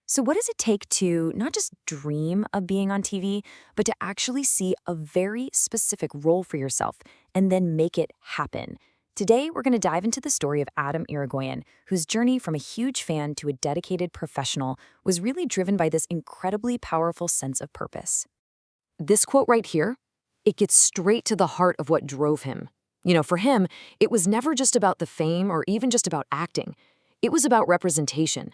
So, what does it take to not just dream of being on TV, but to actually see a very specific role for yourself and then make it happen? Today, we're going to dive into the story of Adam Irigoyen, whose journey from a huge fan to a dedicated professional was really driven by this incredibly powerful sense of purpose. This quote right here, it gets straight to the heart of what drove him. For him, it was never just about the fame or even just about acting. It was about representation.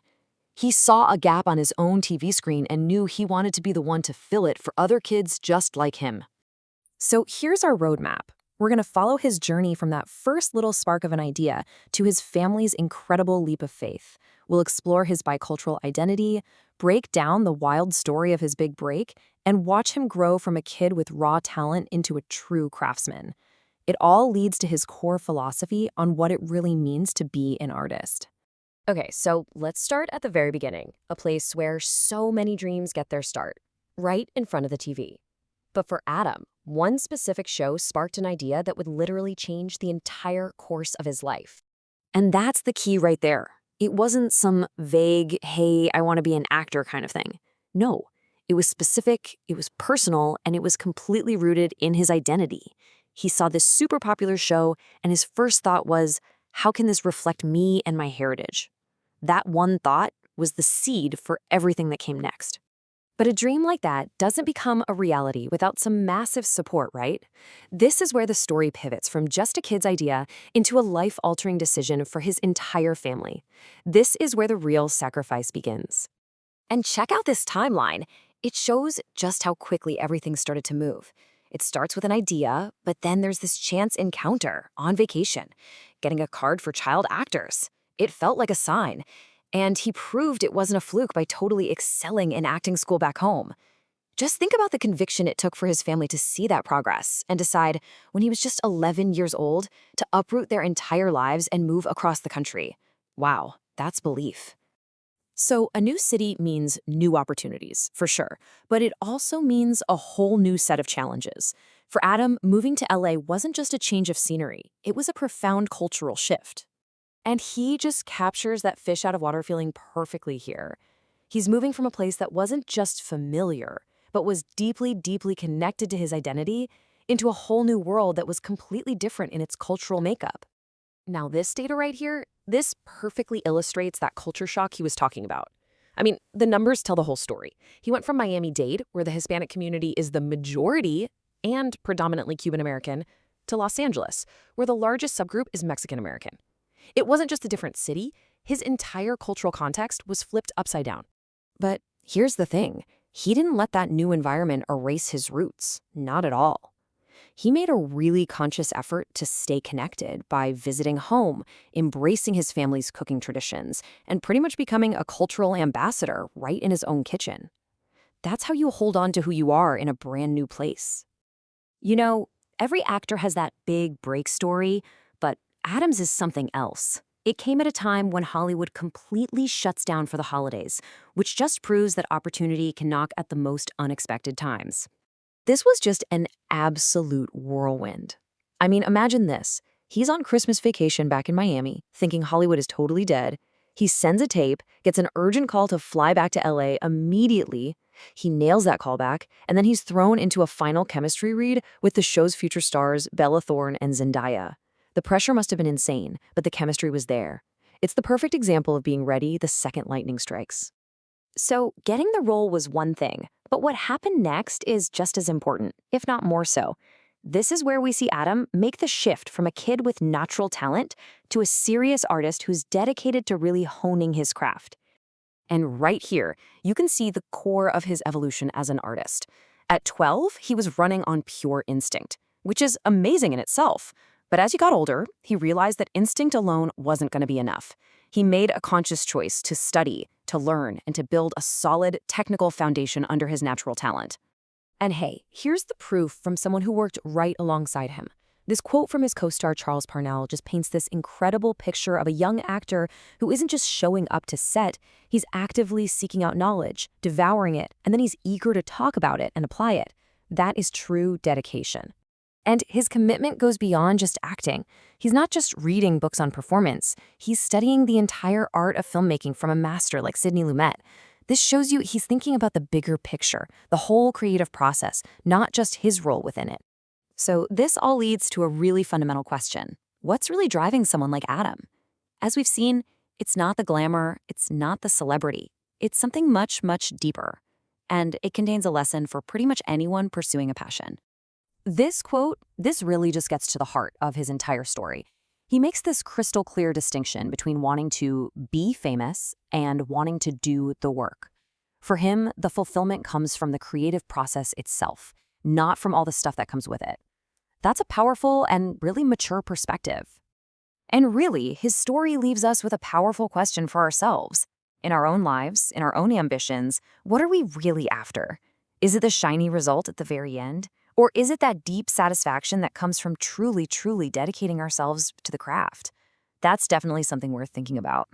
He saw a gap on his own TV screen and knew he wanted to be the one to fill it for other kids just like him. So here's our roadmap. We're going to follow his journey from that first little spark of an idea to his family's incredible leap of faith. We'll explore his bicultural identity, break down the wild story of his big break, and watch him grow from a kid with raw talent into a true craftsman. It all leads to his core philosophy on what it really means to be an artist. Okay, so let's start at the very beginning, a place where so many dreams get their start, right in front of the TV. But for Adam, one specific show sparked an idea that would literally change the entire course of his life. And that's the key right there. It wasn't some vague, hey, I want to be an actor kind of thing. No, it was specific, it was personal, and it was completely rooted in his identity. He saw this super popular show, and his first thought was, how can this reflect me and my heritage? That one thought was the seed for everything that came next. But a dream like that doesn't become a reality without some massive support, right? This is where the story pivots from just a kid's idea into a life-altering decision for his entire family. This is where the real sacrifice begins. And check out this timeline. It shows just how quickly everything started to move. It starts with an idea, but then there's this chance encounter on vacation, getting a card for child actors. It felt like a sign, and he proved it wasn't a fluke by totally excelling in acting school back home. Just think about the conviction it took for his family to see that progress and decide, when he was just 11 years old, to uproot their entire lives and move across the country. Wow, that's belief. So a new city means new opportunities, for sure, but it also means a whole new set of challenges. For Adam, moving to LA wasn't just a change of scenery, it was a profound cultural shift. And he just captures that fish out of water feeling perfectly here. He's moving from a place that wasn't just familiar, but was deeply, deeply connected to his identity into a whole new world that was completely different in its cultural makeup. Now, this data right here, this perfectly illustrates that culture shock he was talking about. I mean, the numbers tell the whole story. He went from Miami-Dade, where the Hispanic community is the majority and predominantly Cuban-American, to Los Angeles, where the largest subgroup is Mexican-American. It wasn't just a different city, his entire cultural context was flipped upside down. But here's the thing, he didn't let that new environment erase his roots, not at all. He made a really conscious effort to stay connected by visiting home, embracing his family's cooking traditions, and pretty much becoming a cultural ambassador right in his own kitchen. That's how you hold on to who you are in a brand new place. Every actor has that big break story, but Adam's is something else. It came at a time when Hollywood completely shuts down for the holidays, which just proves that opportunity can knock at the most unexpected times. This was just an absolute whirlwind. I mean, imagine this. He's on Christmas vacation back in Miami, thinking Hollywood is totally dead. He sends a tape, gets an urgent call to fly back to LA immediately. He nails that call back, and then he's thrown into a final chemistry read with the show's future stars Bella Thorne and Zendaya. The pressure must have been insane, but the chemistry was there. It's the perfect example of being ready the second lightning strikes. So, getting the role was one thing, but what happened next is just as important, if not more so. This is where we see Adam make the shift from a kid with natural talent to a serious artist who's dedicated to really honing his craft. And right here, you can see the core of his evolution as an artist. At 12, he was running on pure instinct, which is amazing in itself. But as he got older, he realized that instinct alone wasn't going to be enough. He made a conscious choice to study, to learn, and to build a solid, technical foundation under his natural talent. And hey, here's the proof from someone who worked right alongside him. This quote from his co-star Charles Parnell just paints this incredible picture of a young actor who isn't just showing up to set, he's actively seeking out knowledge, devouring it, and then he's eager to talk about it and apply it. That is true dedication. And his commitment goes beyond just acting. He's not just reading books on performance. He's studying the entire art of filmmaking from a master like Sidney Lumet. This shows you he's thinking about the bigger picture, the whole creative process, not just his role within it. So this all leads to a really fundamental question. What's really driving someone like Adam? As we've seen, it's not the glamour, it's not the celebrity. It's something much, much deeper. And it contains a lesson for pretty much anyone pursuing a passion. This quote, this really just gets to the heart of his entire story. He makes this crystal clear distinction between wanting to be famous and wanting to do the work. For him, the fulfillment comes from the creative process itself, not from all the stuff that comes with it. That's a powerful and really mature perspective. And really, his story leaves us with a powerful question for ourselves. In our own lives, in our own ambitions, what are we really after? Is it the shiny result at the very end? Or is it that deep satisfaction that comes from truly, truly dedicating ourselves to the craft? That's definitely something worth thinking about.